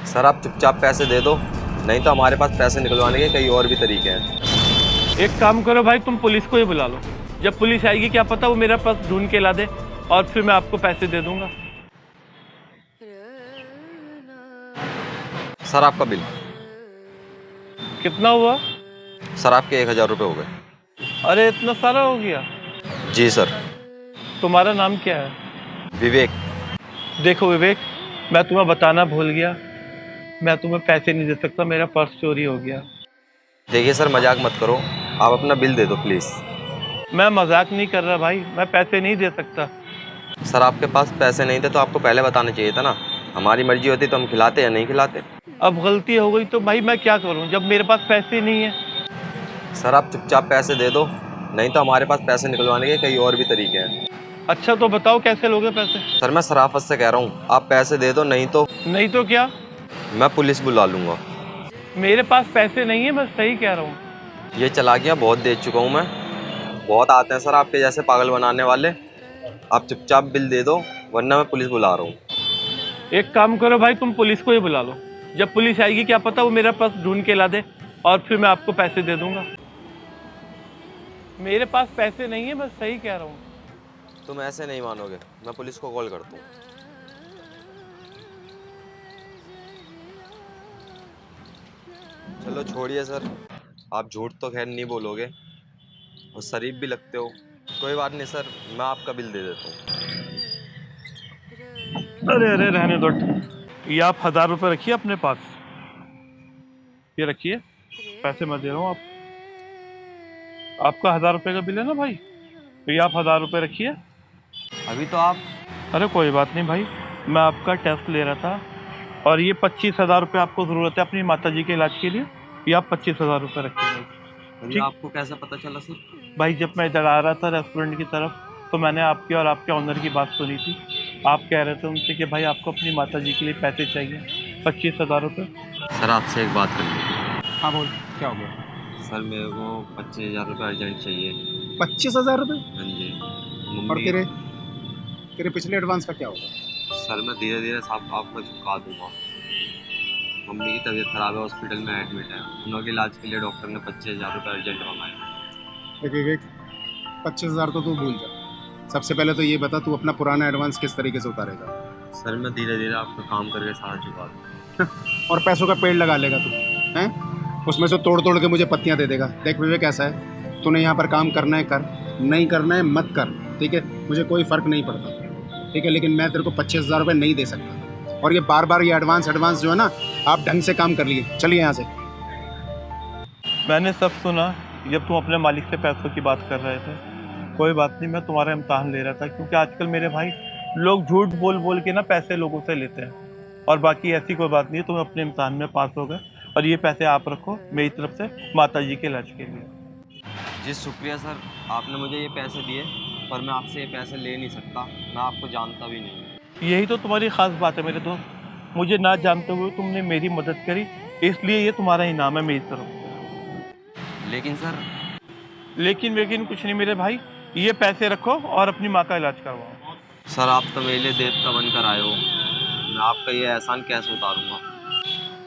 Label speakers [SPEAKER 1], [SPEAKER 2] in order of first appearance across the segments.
[SPEAKER 1] Sir आप चुपचाप पैसे दे दो, नहीं तो हमारे पास पैसे निकलवाने के कई और भी तरीके हैं।
[SPEAKER 2] एक काम करो भाई, तुम पुलिस को ही बुला लो। जब पुलिस आएगी क्या पता वो मेरा पर्स ढूंढ के ला दे और फिर मैं आपको पैसे दे दूंगा।
[SPEAKER 1] सर आपका बिल।
[SPEAKER 2] कितना हुआ?
[SPEAKER 1] सर आपके 1000 रुपये हो गए।
[SPEAKER 2] अरे इतना सारा हो गया।
[SPEAKER 1] जी सर।
[SPEAKER 2] तुम्हारा नाम क्या है?
[SPEAKER 1] विवेक।
[SPEAKER 2] देखो विवेक, मैं तुम्हें बताना भूल गया, मैं तुम्हें पैसे नहीं दे सकता, मेरा पर्स चोरी हो गया।
[SPEAKER 1] देखिए सर, मजाक मत करो, आप अपना बिल दे दो प्लीज़।
[SPEAKER 2] मैं मजाक नहीं कर रहा भाई, मैं पैसे नहीं दे सकता।
[SPEAKER 1] सर आपके पास पैसे नहीं थे तो आपको पहले बताना चाहिए था ना। हमारी मर्जी होती तो हम खिलाते या नहीं खिलाते।
[SPEAKER 2] अब गलती हो गई तो भाई मैं क्या करूं जब मेरे पास पैसे नहीं है।
[SPEAKER 1] सर आप चुपचाप पैसे दे दो, नहीं तो हमारे पास पैसे निकलवाने के कई और भी तरीके हैं।
[SPEAKER 2] अच्छा तो बताओ कैसे लोगे पैसे?
[SPEAKER 1] सर मैं शराफत से कह रहा हूँ, आप पैसे दे दो, नहीं तो
[SPEAKER 2] नहीं तो क्या?
[SPEAKER 1] मैं पुलिस बुला लूँगा।
[SPEAKER 2] मेरे पास पैसे नहीं है, मैं सही कह रहा हूँ।
[SPEAKER 1] ये चालाकियाँ बहुत दे चुका हूँ मैं, बहुत आते हैं सर आपके जैसे पागल बनाने वाले। आप चुपचाप बिल दे दो, वरना मैं पुलिस बुला रहा हूँ।
[SPEAKER 2] एक काम करो भाई, तुम पुलिस को ही बुला लो। जब पुलिस आएगी क्या पता वो मेरा पर्स ढूंढ के ला दे और फिर मैं आपको पैसे दे दूंगा। मेरे पास पैसे नहीं है, मैं सही कह रहा हूँ।
[SPEAKER 1] तुम ऐसे नहीं मानोगे, मैं पुलिस को कॉल करता हूँ। चलो छोड़िए सर, आप झूठ तो खैर नहीं बोलोगे और शरीफ भी लगते हो। कोई बात नहीं सर, मैं आपका बिल दे देता हूँ।
[SPEAKER 2] अरे अरे रहने दो। ये आप 1000 रुपये रखिए अपने पास, ये रखिए, पैसे मैं दे रहा हूँ। आपका 1000 रुपये का बिल है ना भाई, तो ये आप 1000 रुपये रखिए।
[SPEAKER 1] अभी तो आप
[SPEAKER 2] अरे कोई बात नहीं भाई, मैं आपका टेस्ट ले रहा था और ये 25,000 रुपये आपको ज़रूरत है अपनी माताजी के इलाज के लिए। ये आप 25,000 रुपये रखिए भाई।
[SPEAKER 1] अभी
[SPEAKER 2] ठीक
[SPEAKER 1] आपको कैसे पता चला सर?
[SPEAKER 2] भाई, जब मैं इधर आ रहा था रेस्टोरेंट की तरफ तो मैंने आपकी और आपके ऑनर की बात सुनी थी। आप कह रहे थे उनसे कि भाई आपको अपनी माताजी के लिए पैसे चाहिए 25,000 रुपये।
[SPEAKER 1] सर आपसे एक बात करनी थी।
[SPEAKER 3] हाँ बोल, क्या हो गया?
[SPEAKER 1] सर मेरे को 25,000 रुपये अर्जेंट चाहिए।
[SPEAKER 3] 25,000 रुपये?
[SPEAKER 1] हाँ जी।
[SPEAKER 3] और
[SPEAKER 1] मम्मी।
[SPEAKER 3] तेरे पिछले एडवांस का क्या होगा?
[SPEAKER 1] सर मैं धीरे धीरे सब आपको चुका दूंगा। मम्मी की तबीयत ख़राब है, हॉस्पिटल में एडमिट है, उनके इलाज के लिए डॉक्टर ने 25,000 रुपये अर्जेंट मंगाए।
[SPEAKER 3] देख विवेक, 25,000 तो तू भूल जा। सबसे पहले तो ये बता, तू अपना पुराना एडवांस किस तरीके से उतारेगा?
[SPEAKER 1] सर मैं धीरे धीरे आपका काम करके सारा चुका दूँ।
[SPEAKER 3] और पैसों का पेड़ लगा लेगा तू, हैं? उसमें से तोड़ तोड़ के मुझे पत्तियां दे देगा। देख विवेक, ऐसा है, तूने यहाँ पर काम करना है कर, नहीं करना है मत कर, ठीक है? मुझे कोई फ़र्क नहीं पड़ता, ठीक है? लेकिन मैं तेरे को 25,000 रुपये नहीं दे सकता। और ये बार बार ये एडवांस जो है ना, आप ढंग से काम कर लिए। चलिए यहाँ से।
[SPEAKER 2] मैंने सब सुना जब तुम अपने मालिक से पैसों की बात कर रहे थे। कोई बात नहीं, मैं तुम्हारा इम्तहान ले रहा था, क्योंकि आजकल मेरे भाई लोग झूठ बोल बोल के ना पैसे लोगों से लेते हैं। और बाकी ऐसी कोई बात नहीं है, तुम अपने इम्तहान में पास हो गए और ये पैसे आप रखो मेरी तरफ से माता जी के इलाज के लिए।
[SPEAKER 1] जी शुक्रिया सर, आपने मुझे ये पैसे दिए, पर मैं आपसे ये पैसे ले नहीं सकता, मैं आपको जानता भी नहीं।
[SPEAKER 2] यही तो तुम्हारी ख़ास बात है मेरे दोस्त, मुझे ना जानते हुए तुमने मेरी मदद करी, इसलिए ये तुम्हारा इनाम है मेरी तरफ से।
[SPEAKER 1] लेकिन सर।
[SPEAKER 2] लेकिन कुछ नहीं मेरे भाई, ये पैसे रखो और अपनी माँ का इलाज करवाओ।
[SPEAKER 1] सर आप तो मेरे लिए देवता बनकर आए हो, मैं आपका ये एहसान कैसे उतारूंगा?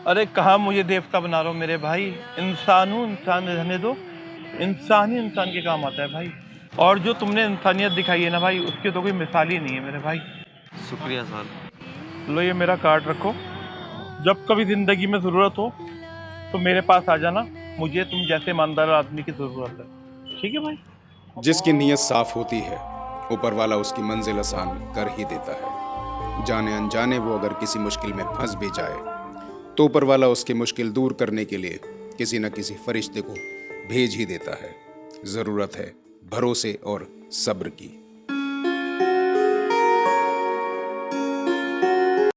[SPEAKER 2] अरे कहाँ मुझे देवता बना रहा हो मेरे भाई, इंसान हूँ, इंसान रहने दो। इंसान ही इंसान के काम आता है भाई, और जो तुमने इंसानियत दिखाई है ना भाई, उसकी तो कोई मिसाल ही नहीं है मेरे भाई।
[SPEAKER 1] शुक्रिया सर।
[SPEAKER 2] लो ये मेरा कार्ड रखो, जब कभी ज़िंदगी में ज़रूरत हो तो मेरे पास आ जाना, मुझे तुम जैसे ईमानदार आदमी की ज़रूरत है, ठीक है भाई?
[SPEAKER 4] जिसकी नीयत साफ होती है, ऊपर वाला उसकी मंजिल आसान कर ही देता है। जाने अनजाने वो अगर किसी मुश्किल में फंस भी जाए, तो ऊपर वाला उसकी मुश्किल दूर करने के लिए किसी न किसी फरिश्ते को भेज ही देता है। ज़रूरत है भरोसे और सब्र की।